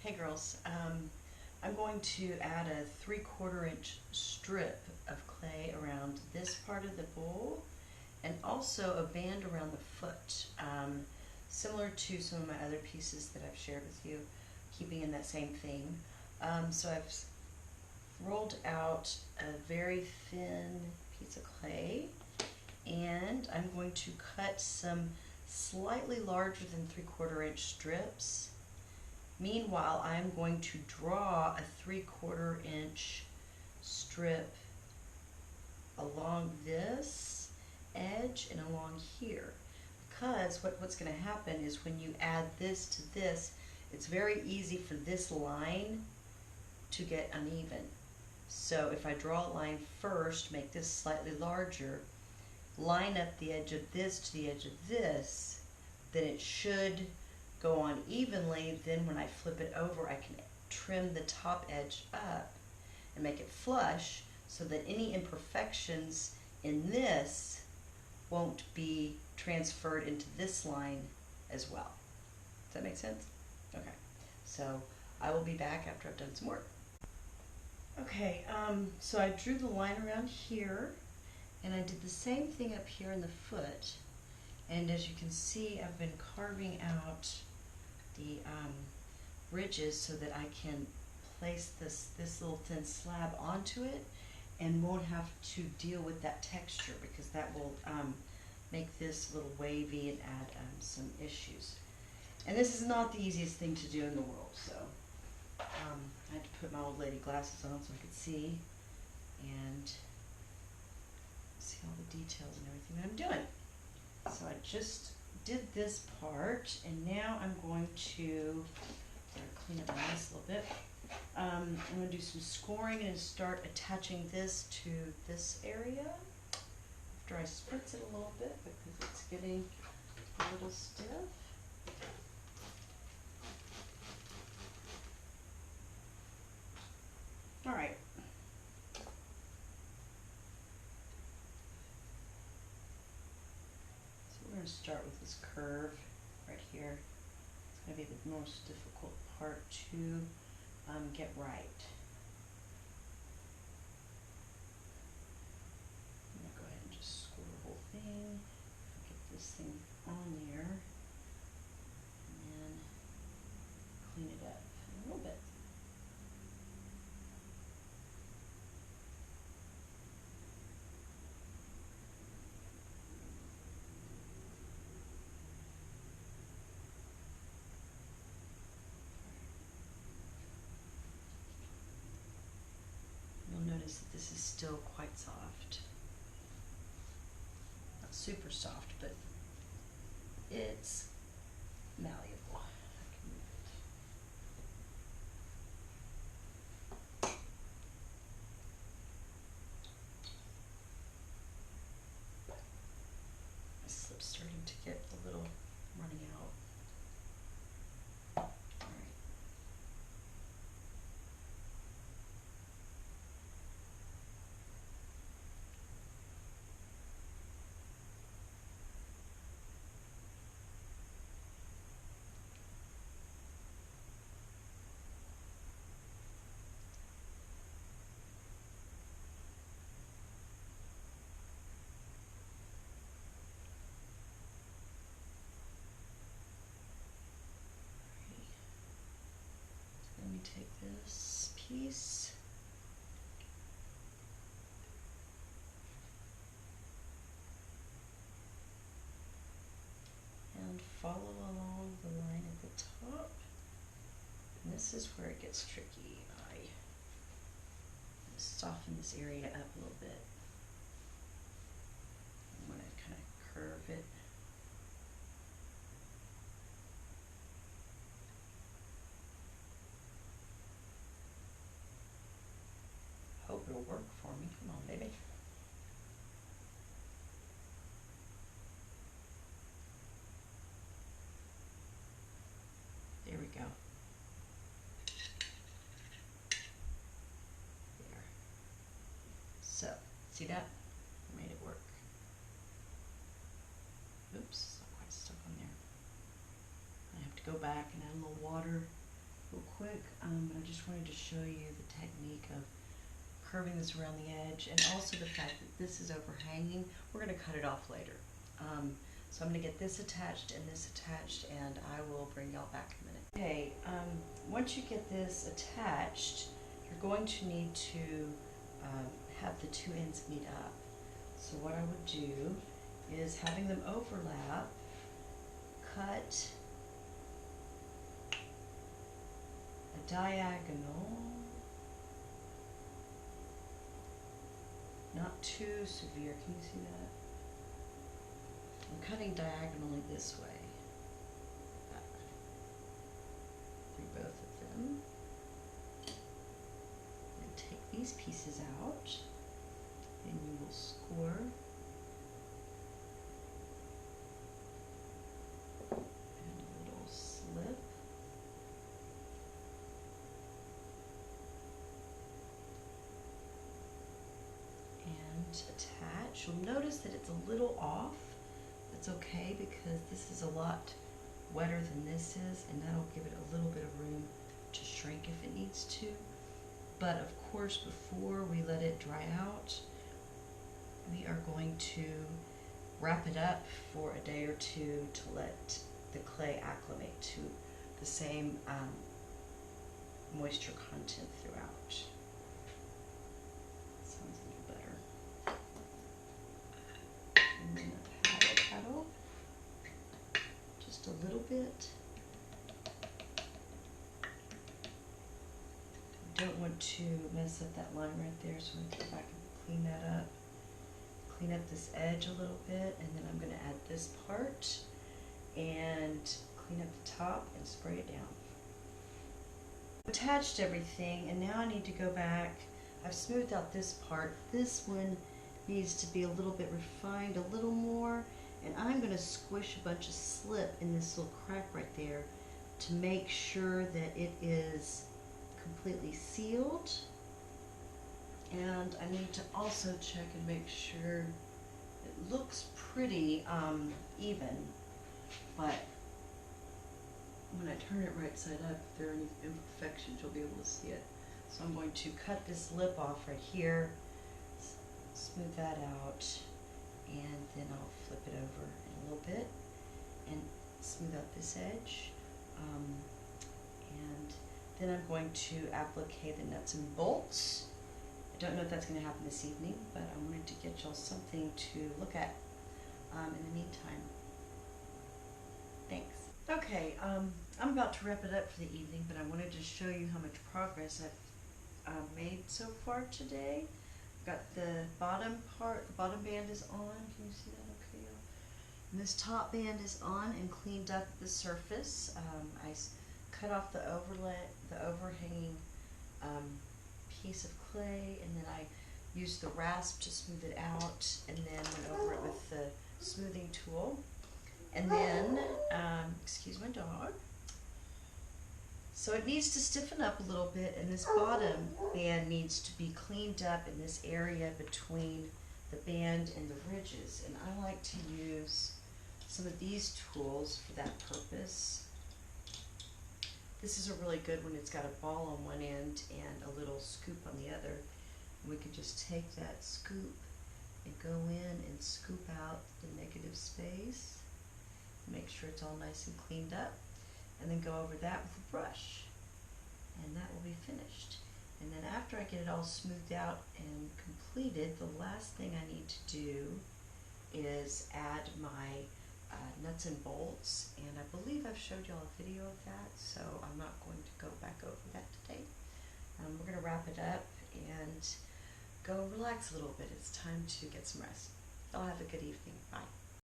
Hey girls, I'm going to add a 3/4 inch strip of clay around this part of the bowl and also a band around the foot, similar to some of my other pieces that I've shared with you, keeping in that same theme. So I've rolled out a very thin piece of clay and I'm going to cut some slightly larger than 3/4 inch strips. Meanwhile, I'm going to draw a 3/4 inch strip along this edge and along here. Because what's going to happen is when you add this to this, it's very easy for this line to get uneven. So if I draw a line first, make this slightly larger, line up the edge of this to the edge of this, then it should go on evenly. Then when I flip it over, I can trim the top edge up and make it flush so that any imperfections in this won't be transferred into this line as well. Does that make sense? Okay, so I will be back after I've done some work. Okay, so I drew the line around here and I did the same thing up here in the foot, and as you can see, I've been carving out the ridges so that I can place this little thin slab onto it and won't have to deal with that texture, because that will make this a little wavy and add some issues. And this is not the easiest thing to do in the world, so I had to put my old lady glasses on so I could see and see all the details and everything that I'm doing. So I just did this part, and now I'm going to clean up my mess a little bit. I'm going to do some scoring and start attaching this to this area after I spritz it a little bit because it's getting a little stiff. All right. We're going to start with this curve right here. It's going to be the most difficult part to get right. I'm going to go ahead and just score the whole thing, get this thing on there, and then clean it up a little bit. Notice that this is still quite soft. Not super soft, but it's malleable. I can move it. My slip's starting to get a little running out. Let me take this piece and follow along the line at the top. And this is where it gets tricky. I soften this area up a little bit. I'm going to kind of curve it. Hope it'll work for me. Come on, baby. There we go. There. So, see that? I made it work. Oops, not quite stuck on there. I have to go back and add a little water real quick, but I just wanted to show you the technique of curving this around the edge, and also the fact that this is overhanging. We're going to cut it off later. So I'm going to get this attached and this attached, and I will bring y'all back in a minute. Okay, once you get this attached, you're going to need to have the two ends meet up. So what I would do is, having them overlap, cut a diagonal, not too severe. Can you see that? I'm cutting diagonally this way through both of them. And take these pieces out, and you will score and a little slip. And attach. You'll notice that it's a little off. That's okay, because this is a lot wetter than this is, and that'll give it a little bit of room to shrink if it needs to. But of course, before we let it dry out, we are going to wrap it up for a day or two to let the clay acclimate to the same moisture content throughout. Sounds a little better. And then a paddle, just a little bit. Don't want to mess up that line right there, so I'm going to go back and clean that up. Clean up this edge a little bit, and then I'm going to add this part and clean up the top and spray it down. Attached everything, and now I need to go back. I've smoothed out this part. This one needs to be a little bit refined, a little more, and I'm going to squish a bunch of slip in this little crack right there to make sure that it is completely sealed. And I need to also check and make sure it looks pretty even, but when I turn it right side up, if there are any imperfections, you'll be able to see it. So I'm going to cut this lip off right here, smooth that out, and then I'll flip it over in a little bit and smooth out this edge. And then I'm going to applique the nuts and bolts. I don't know if that's going to happen this evening, but I wanted to get y'all something to look at in the meantime. Thanks. Okay, I'm about to wrap it up for the evening, but I wanted to show you how much progress I've made so far today. Got the bottom part, the bottom band is on. Can you see that okay? And this top band is on and cleaned up the surface. I cut off the overhanging piece of clay, and then I used the rasp to smooth it out, and then went over it with the smoothing tool. And then, excuse my dog. So it needs to stiffen up a little bit, and this bottom band needs to be cleaned up in this area between the band and the ridges. And I like to use some of these tools for that purpose. This is a really good one. It's got a ball on one end and a little scoop on the other. And we can just take that scoop and go in and scoop out the negative space. Make sure it's all nice and cleaned up. And then go over that with a brush. And that will be finished. And then after I get it all smoothed out and completed, the last thing I need to do is add my nuts and bolts, and I believe I've showed y'all a video of that, so I'm not going to go back over that today. We're going to wrap it up and go relax a little bit. It's time to get some rest. Y'all have a good evening. Bye.